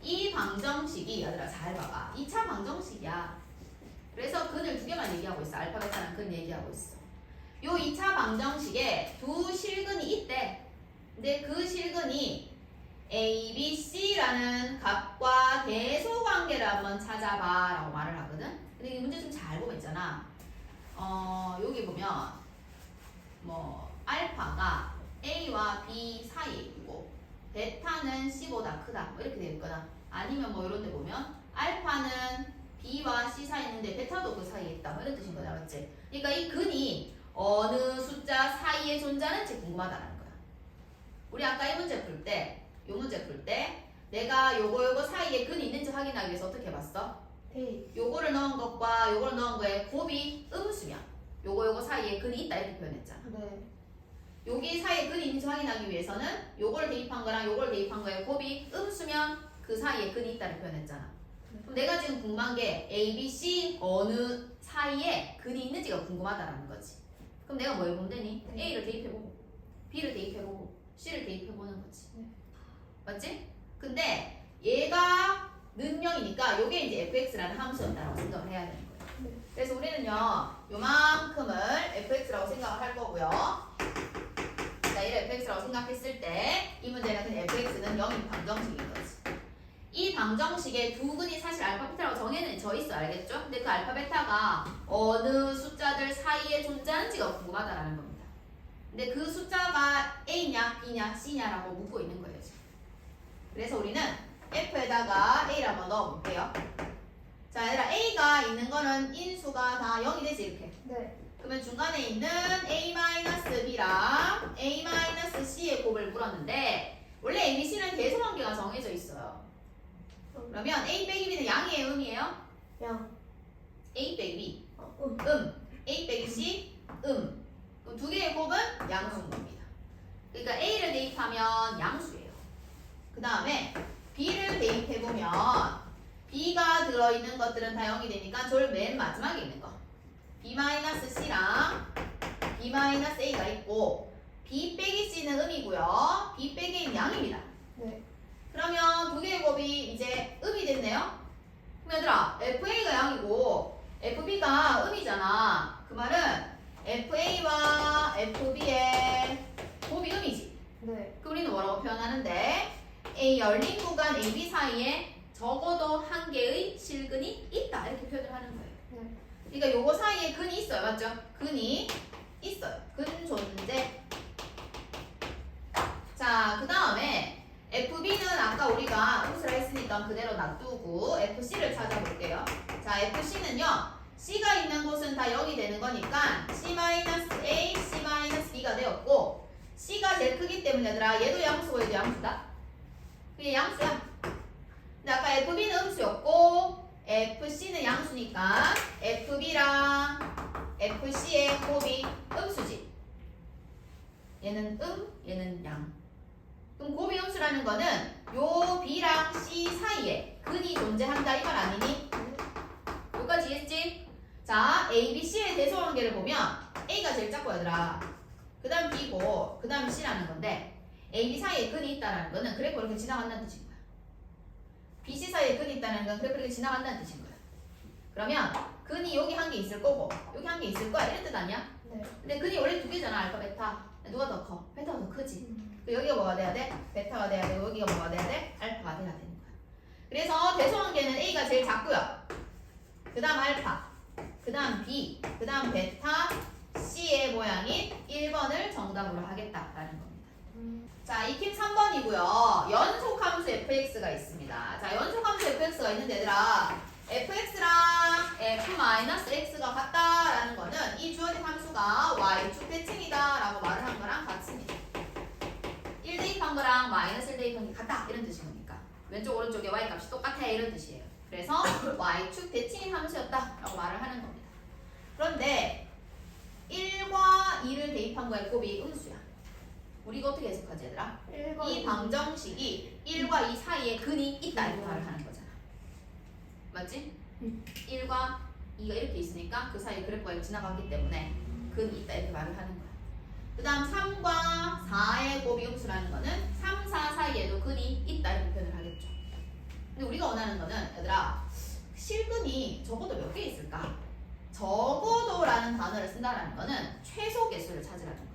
이 방정식이 얘들아 잘 봐봐. 2차 방정식이야. 그래서 근을 두 개만 얘기하고 있어. 알파, 베타는 근 얘기하고 있어. 요 2차 방정식에 두 실근이 있대. 근데 그 실근이 A, B, C라는 값과 대소관계를 한번 찾아봐 라고 말을 하거든. 근데 이 문제 좀 잘 보면 있잖아. 여기 보면 뭐 알파가 A와 B 사이에 있고 베타는 C보다 크다 뭐 이렇게 되어 있거나, 아니면 뭐 이런 데 보면 알파는 B와 C 사이에 있는데 베타도 그 사이에 있다 뭐 이런 뜻인 거다, 맞지? 그러니까 이 근이 어느 숫자 사이에 존재하는지 궁금하다는 거야. 우리 아까 이 문제 풀 때, 요 문제 풀 때 내가 요거 사이에 근이 있는지 확인하기 위해서 어떻게 해봤어? 대입. 요거를 넣은 것과 요거를 넣은 거에 곱이 음수면 요거 사이에 근이 있다 이렇게 표현했잖아. 네. 여기 사이에 근이 있는지 확인하기 위해서는 요거를 대입한 거랑 요거를 대입한 거에 곱이 음수면 그 사이에 근이 있다를 표현했잖아. 그럼 내가 지금 궁금한 게 A, B, C 어느 사이에 근이 있는지가 궁금하다라는 거지. 그럼 내가 뭐 해보면 되니? 네. A를 대입해보고 B를 대입해보고 C를 대입해보는 거지. 네. 맞지? 근데 얘가 능력이니까 요게 이제 fx라는 함수였다라고 생각을 해야 되는 거예요. 네. 그래서 우리는요 요만큼을 fx라고 생각을 할 거고요. 자, 내가 이를 fx라고 생각했을 때 이 문제는 그냥 fx는 0인 방정식인 거지. 이 방정식에 두 근이 사실 알파 베타라고 정해져 있어. 알겠죠? 근데 그 알파 베타가 어느 숫자들 사이에 존재하는지가 궁금하다라는 겁니다. 근데 그 숫자가 A냐 B냐 C냐라고 묻고 있는 거예요 지금. 그래서 우리는 F에다가 A를 한번 넣어볼게요. 자 얘들아, A가 있는 거는 인수가 다 0이 되지 이렇게. 네. 그러면 중간에 있는 A-B랑 A-C의 곱을 물었는데 원래 A, B, C는 대소관계가 정해져 있어요. 그러면 A 빼기 B는 양이에요, 음이에요? 양. A 빼기 B, 응. A 빼기 C, 그럼 두 개의 곱은 양수인 겁니다. 그러니까 A를 대입하면 양수예요. 그 다음에 B를 대입해보면 B가 들어있는 것들은 다 0이 되니까 저를 맨 마지막에 있는 거 B-C랑 B-A가 있고 B 빼기 C는 음이고요. B 빼기 A는 양입니다. 네. 그러면 두 개의 곱이 이제 음이 됐네요. 그럼 얘들아, FA가 양이고 FB가 음이잖아. 그 말은 FA와 FB의 곱이 음이지. 네. 그 우리는 뭐라고 표현하는데 A 열린 구간 AB 사이에 적어도 한 개의 실근이 있다 이렇게 표현을 하는 거예요. 네. 그러니까 요거 사이에 근이 있어요. 맞죠? 근이 있어요. 근 존재. 자, 그 다음에 FB는 아까 우리가 음수라 했으니까 그대로 놔두고 FC를 찾아볼게요. 자, FC는요. C가 있는 곳은 다 0이 되는 거니까 C-A, C-B가 되었고 C가 제일 크기 때문에 얘들아 얘도 양수고 얘도 양수다. 그게 양수야. 근데 아까 FB는 음수였고 FC는 양수니까 FB랑 FC의 곱이 음수지. 얘는 얘는 양. 그럼 곱이 음수라는 거는 요 B랑 C 사이에 근이 존재한다 이 말 아니니? 여기까지 이해했지? 자, A, B, C의 대소관계를 보면 A가 제일 작고 얘들아. 그 다음 B고 그 다음 C라는 건데 A, B 사이에 근이 있다는 거는 그래프가 이렇게 지나간다는 뜻인 거야. B, C 사이에 근이 있다는 건 그래프가 이렇게 지나간다는 뜻인 거야. 그러면 근이 여기 한 개 있을 거고 여기 한 개 있을 거야 이런 뜻 아니야? 네. 근데 근이 원래 두 개잖아. 알파, 베타. 누가 더 커? 베타가 더 크지. 여기가 뭐가 돼야 돼? 베타가 돼야 되고 여기가 뭐가 돼야 돼? 알파가 돼야 되는 거야. 그래서 대소관계는 A가 제일 작고요. 그 다음 알파, 그 다음 B, 그 다음 베타, C의 모양인 1번을 정답으로 하겠다라는 겁니다. 자, 익힘 3번이고요. 연속함수 fx가 있습니다. 자, 연속함수 fx가 있는데 얘들아 fx랑 f-x가 같다라는 거는 이 주어진 함수가 y축 대칭이다 라고 말을 한 거랑 같습니다. 1 대입한 거랑 마이너스 1 대입한 게 같다 이런 뜻인 거니까 왼쪽 오른쪽에 y값이 똑같아 이런 뜻이에요. 그래서 y축 대칭인 함수였다 라고 말을 하는 겁니다. 그런데 1과 2를 대입한 거의 곱이 음수야. 우리가 어떻게 해석하지 얘들아? 이 방정식이 1과 2 사이에 근이 있다 이렇게 말을 하는 거잖아. 맞지? 1과 2가 이렇게 있으니까 그 사이에 그래프가 이렇게 지나갔기 때문에 근이 있다 이렇게 말을 하는 거야. 그 다음 3과 4의 곱이 음수라는 거는 3, 4 사이에도 근이 있다 이렇게 표현을 하겠죠. 근데 우리가 원하는 거는 얘들아 실근이 적어도 몇 개 있을까? 적어도라는 단어를 쓴다라는 거는 최소 개수를 찾으라는 겁니다.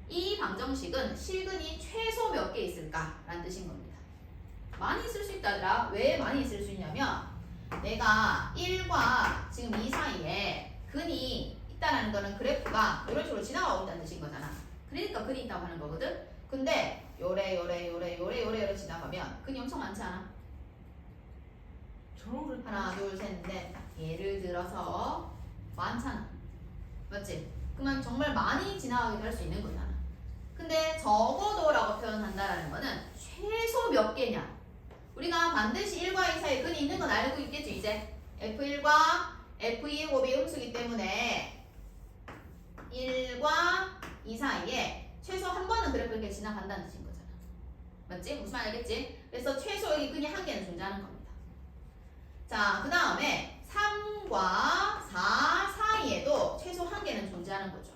이 방정식은 실근이 최소 몇 개 있을까라는 뜻인 겁니다. 많이 있을 수 있다더라. 왜 많이 있을 수 있냐면 내가 1과 지금 2 사이에 근이 있다는 거는 그래프가 이런 식으로 지나가고 있다는 뜻인 거잖아. 그러니까 근이 있다고 하는 거거든. 근데 요래 지나가면 근이 엄청 많지 않아? 하나, 둘, 셋, 넷. 예를 들어서 많잖아. 맞지? 그러면 정말 많이 지나가기도 할 수 있는 거잖아. 근데 적어도라고 표현한다라는 거는 최소 몇 개냐? 우리가 반드시 1과 2 사이에 근이 있는 건 알고 있겠지 이제? F1과 F2의 곱이 음수기 때문에 1과 2 사이에 최소 한 번은 그래프를 이렇게 지나간다는 뜻인 거잖아. 맞지? 무슨 말 알겠지? 그래서 최소 여기 근이 한 개는 존재하는 겁니다. 자, 그 다음에 3과 4 사이에도 최소 한 개는 존재하는 거죠.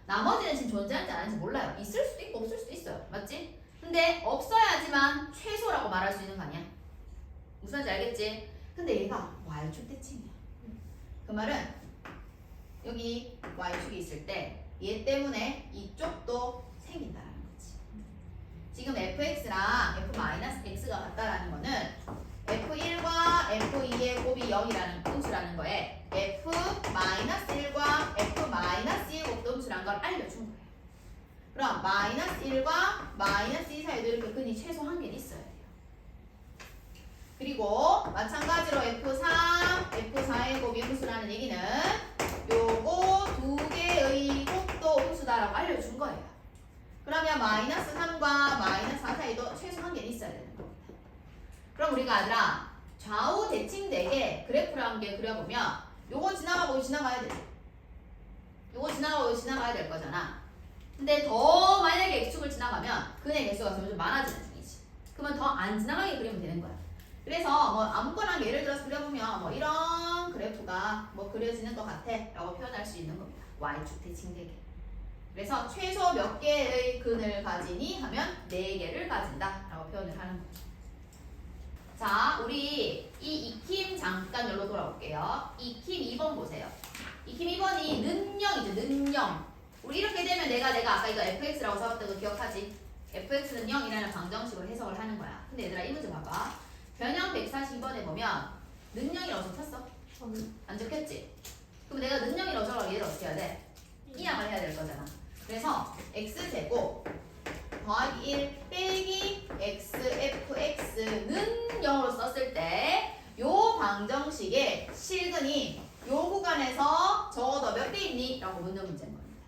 나머지는 지금 존재하는지 안 하는지 몰라요. 있을 수도 있고 없을 수도 있어요. 맞지? 근데 없어야지만 최소라고 말할 수 있는 거 아니야? 무슨 말인지 알겠지? 근데 얘가 y축 대칭이야. 그 말은 여기 y축이 있을 때 얘 때문에 이쪽도 생긴다라는 거지. 지금 fx랑 f-x가 같다라는 거는 f1과 f2의 곱이 0이라는 음수라는 거에 f-1과 f-2의 곱도 음수라는 걸 알려준 거예요. 그럼 -1과 -2 사이에도 이렇게 근이 최소 한 개는 있어야 돼요. 그리고 마찬가지로 f3, f4의 곱이 음수라는 얘기는 요거 두 개의 곱도 음수다라고 알려준 거예요. 그러면 -3과 -4 사이도 최소 한 개는 있어야 되는 겁니다. 그럼 우리가 아들아 좌우 대칭되게 그래프를 함께 그려보면 요거 지나가고 지나가야 되지. 요거 지나가고 지나가야 될 거잖아. 근데 더 만약에 x축을 지나가면 근의 개수가 점점 많아지는 중이지. 그러면 더 안 지나가게 그리면 되는 거야. 그래서 뭐 아무거나 예를 들어서 그려보면 뭐 이런 그래프가 뭐 그려지는 것 같아 라고 표현할 수 있는 겁니다. y축 대칭되게. 그래서 최소 몇 개의 근을 가지니 하면 4개를 가진다 라고 표현을 하는 거죠. 자, 우리 이 익힘 잠깐 여기로 돌아올게요. 익힘 2번 보세요. 익힘 2번이 는영이죠. 는영. 우리 이렇게 되면 내가 아까 이거 fx라고 써봤던 거 기억하지? fx는 0이라는 방정식으로 해석을 하는 거야. 근데 얘들아 이 문제 봐봐. 변형 142번에 보면 는영이라고 적혔어? 안 적혔지? 그럼 내가 는영이라고 적으라고 얘를 어떻게 해야 돼? 이항을 해야 될 거잖아. 그래서 x제곱 더하기 1 빼기 xfx는 0으로 썼을 때 요 방정식의 실근이 요 구간에서 적어도 몇 개 있니? 라고 묻는 문제인 겁니다.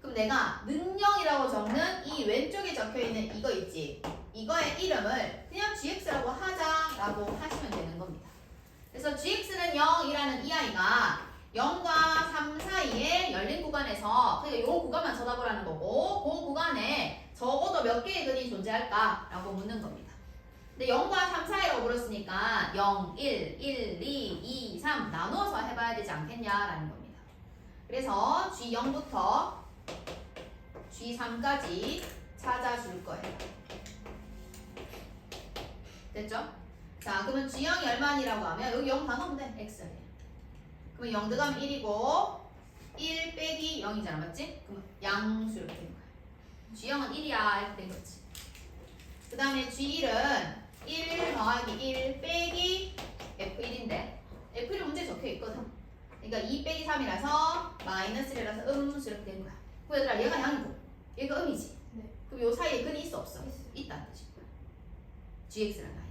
그럼 내가 는영이라고 적는 이 왼쪽에 적혀있는 이거 있지? 이거의 이름을 그냥 gx라고 하자라고 하시면 되는 겁니다. 그래서 gx는 0이라는 이 아이가 0과 3 사이에 열린 구간에서 그러니까 요 구간만 쳐다보라는 거고 그 구간에 적어도 몇 개의 근이 존재할까라고 묻는 겁니다. 근데 0과 3 사이라고 물었으니까 0, 1, 1, 2, 2, 3 나눠서 해봐야 되지 않겠냐라는 겁니다. 그래서 G0부터 G3까지 찾아줄 거예요. 됐죠? 자, 그러면 G0이 얼마니라고 하면 여기 0 다 넣으면 돼. X예요. 그러면 0 들어가면 1이고 1 빼기 0이잖아. 맞지? 그럼 양수 이렇게 된 거야. G0은 1이야. 이렇게 된 거지. 그 다음에 G1은 1 더하기 1 빼기 F1인데 F1은 문제에 적혀 있거든. 그러니까 2 빼기 3이라서 마이너스1이라서 음수 이렇게 된 거야. 그 얘들아 얘가 양이고 얘가 음이지. 네. 그럼 요 사이에 근이 있어 없어? 있어요. 있다는 뜻인 거야. GX라는 아이가.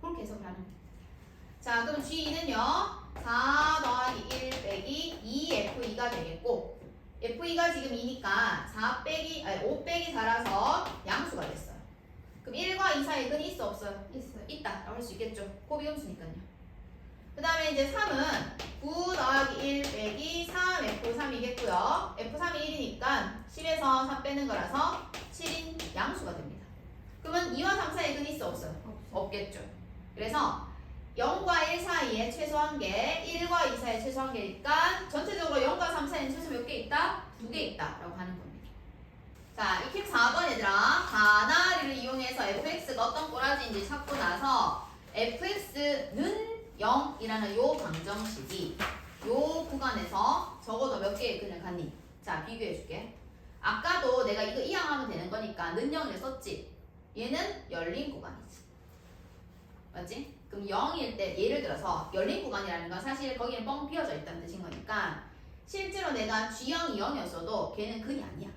그렇게 해석을 하는 거야. 자, 그럼 G2는요 4 더하기 1 빼기 2F2가 되겠고 F2가 지금 2니까 5 빼기 4라서 양수가 됐어요. 그럼 1과 2 사이에 근이 있어 없어요? 있어요. 있다 라고 할 수 있겠죠. 곱이 음수니까요. 그 다음에 이제 3은 9 더하기 1 빼기 3F3이겠고요. F3이 1이니까 10에서 3 빼는 거라서 7인 양수가 됩니다. 그러면 2와 3 사이에 근이 있어 없어요? 없겠죠. 그래서 0과 1 사이에 최소 1개, 1과 2 사이에 최소 1개니까 전체적으로 0과 3 사이에는 최소 몇 개 있다? 2개 있다 라고 하는 겁니다. 자, 이 킥 4번 얘들아 가나리를 이용해서 fx가 어떤 꼬라지인지 찾고 나서 fx는 0이라는 요 방정식이 요 구간에서 적어도 몇 개의 근을 갖니? 자, 비교해 줄게. 아까도 내가 이거 이항하면 되는 거니까 는 0을 썼지. 얘는 열린 구간이지. 맞지? 그럼 0일 때 예를 들어서 열린 구간이라는 건 사실 거기는 뻥 비어져 있다는 뜻인 거니까 실제로 내가 G0이 0이었어도 걔는 근이 아니야.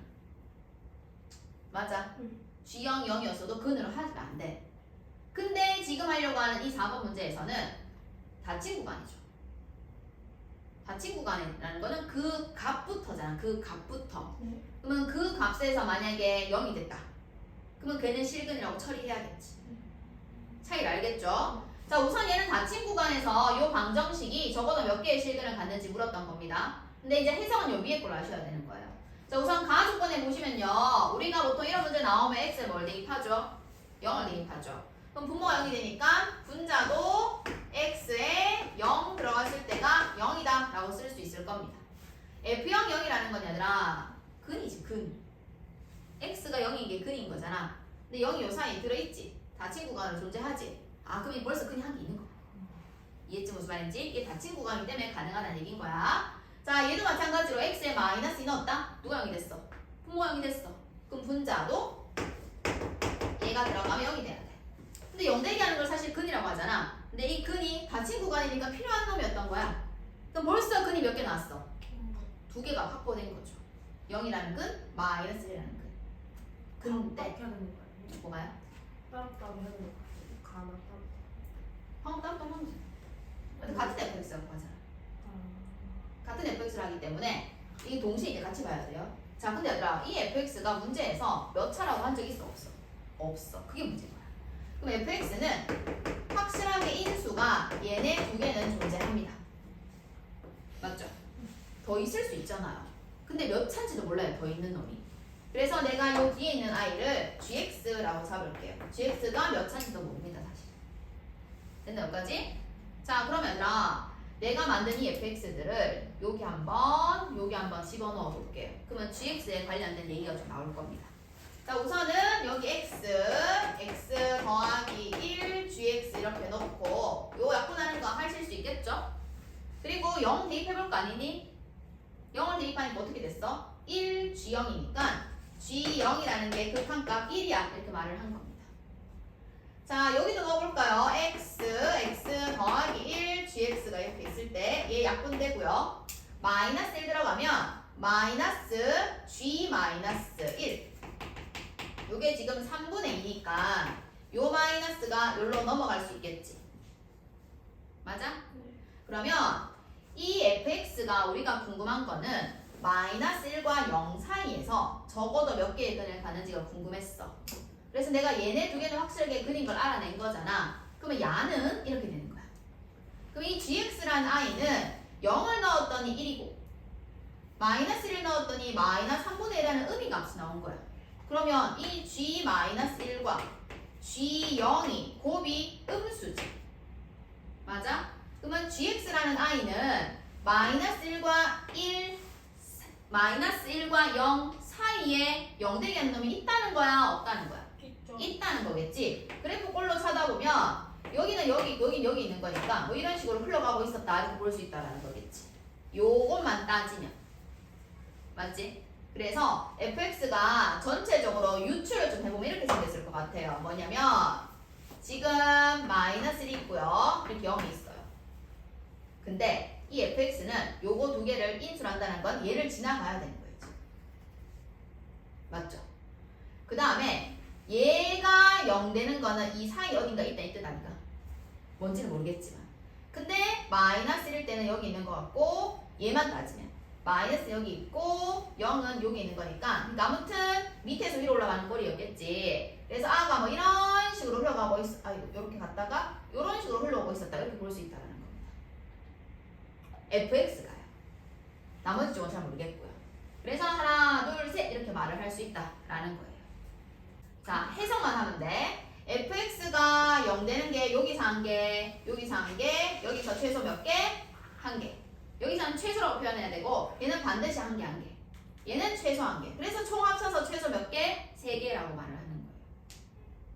맞아. G0이 0이었어도 근으로 하면 안 돼. 근데 지금 하려고 하는 이 4번 문제에서는 닫힌 구간이죠. 닫힌 구간이라는 거는 그 값부터잖아. 그 값부터. 그러면 그 값에서 만약에 0이 됐다. 그러면 걔는 실근이라고 처리해야겠지. 차이를 알겠죠? 자, 우선 얘는 닫힌 구간에서 이 방정식이 적어도 몇 개의 실근을 갖는지 물었던 겁니다. 근데 이제 해석은 요 위에 걸 아셔야 되는 거예요. 자, 우선 가주권에 보시면요. 우리가 보통 이런 문제 나오면 x에 뭘 대입하죠? 0을 대입하죠. 그럼 분모가 0이 되니까 분자도 x에 0 들어갔을 때가 0이다 라고 쓸 수 있을 겁니다. F0 0이라는 건 얘들아 근이지 근. x가 0인 게 근인 거잖아. 근데 0이 요 사이에 들어있지. 닫힌 구간으로 존재하지. 아, 그럼 벌써 근이 한 개 있는 거야. 이해했지 무슨 말인지? 이게 닫힌 구간이기 때문에 가능하다는 얘기인 거야. 자, 얘도 마찬가지로 x에 마이너스 2 넣었다? 누가 0이 됐어? 분모형이 됐어. 그럼 분자도 얘가 들어가면 0이 돼야 돼. 근데 0 되게 하는 걸 사실 근이라고 하잖아. 근데 이 근이 닫힌 구간이니까 필요한 놈이 어떤 거야? 그럼 벌써 근이 몇 개 나왔어? 2개가 확보된 거죠. 0이라는 근, 마이너스 1이라는 근. 근데 해야 되는 거 아니에요? 뭐가요? 따로따로 해야 되는 거 같아요. 가나 따로. 방금 따로 하면 돼. 근데 같은 fx라고 하잖아. 같은 fx를 하기 때문에 이게 동시에 이제 같이 봐야 돼요. 자, 근데 얘들아, 이 fx가 문제에서 몇 차라고 한 적 있어? 없어? 없어. 그게 문제인 거야. 그럼 fx는 확실하게 인수가 얘네 2개는 존재합니다. 맞죠? 더 있을 수 있잖아요. 근데 몇 차인지도 몰라요, 더 있는 놈이. 그래서 내가 요 뒤에 있는 i를 gx라고 잡을게요. gx가 몇 차인지도 모릅니다, 사실. 됐나, 여기까지? 자, 그러면 얘들아, 내가 만든 이 fx들을 여기 한번 집어넣어 볼게요. 그러면 gx에 관련된 얘기가 좀 나올 겁니다. 자, 우선은 여기 x 더하기 1 gx 이렇게 넣고 요 약분하는 거 하실 수 있겠죠? 그리고 0 대입해볼 거 아니니? 0을 대입하니까 어떻게 됐어? 1 g0이니까 g0이라는 게 극한값 1이야 이렇게 말을 한 겁니다. 자, 여기도 넣어볼까요? x 더하기 1 gx가 이렇게 있을 때 얘 약분되고요. 마이너스 1 들어가면 마이너스 g 마이너스 1. 요게 지금 3분의 2니까 요 마이너스가 여기로 넘어갈 수 있겠지. 맞아? 그러면 이 fx가 우리가 궁금한 거는 마이너스 1과 0 사이에서 적어도 몇 개의 근을 가는지가 궁금했어. 그래서 내가 얘네 2개는 확실하게 근인 걸 알아낸 거잖아. 그러면 야는 이렇게 되는 거야. 그럼 이 gx라는 i는 0을 넣었더니 1이고 마이너스 1을 넣었더니 마이너스 3분의 1이라는 의미값이 나온 거야. 그러면 이 g-1과 g0이 곱이 음수지. 맞아? 그러면 gx라는 i는 마이너스 1과 0 사이에 0 되게 하는 놈이 있다는 거야? 없다는 거야? 있죠. 있다는 거겠지? 그래프 꼴로 찾아보면 여기는 여기 있는 거니까 뭐 이런 식으로 흘러가고 있었다 이렇게 볼 수 있다는 거겠지. 요것만 따지면. 맞지? 그래서 fx가 전체적으로 유추를 좀 해보면 이렇게 생겼을 것 같아요. 뭐냐면 지금 마이너스 1이 있고요. 이렇게 0이 있어요. 근데 이 fx는 요거 2개를 인수를 한다는 건 얘를 지나가야 되는 거예요. 맞죠? 그 다음에 얘가 0 되는 거는 이 사이 어딘가 있다 이 뜻 아닌가? 뭔지는 모르겠지만 근데 마이너스 1일 때는 여기 있는 것 같고 얘만 따지면 마이너스 여기 있고 0은 여기 있는 거니까 그러니까 아무튼 밑에서 위로 올라가는 꼴이었겠지. 그래서 아가 뭐 이런 식으로 흘러가고 이렇게 갔다가 이런 식으로 흘러오고 있었다 이렇게 볼 수 있다는 겁니다. fx가요. 나머지 쪽은 잘 모르겠고요. 그래서 하나 둘 셋 이렇게 말을 할 수 있다라는 거예요. 자, 해석만 하면 돼. fx가 0 되는 게 여기서 1개, 여기서 1개, 여기서 최소 몇 개? 1개. 여기서는 최소라고 표현해야 되고 얘는 반드시 1개, 1개. 얘는 최소 1개. 그래서 총 합쳐서 최소 몇 개? 3개라고 말을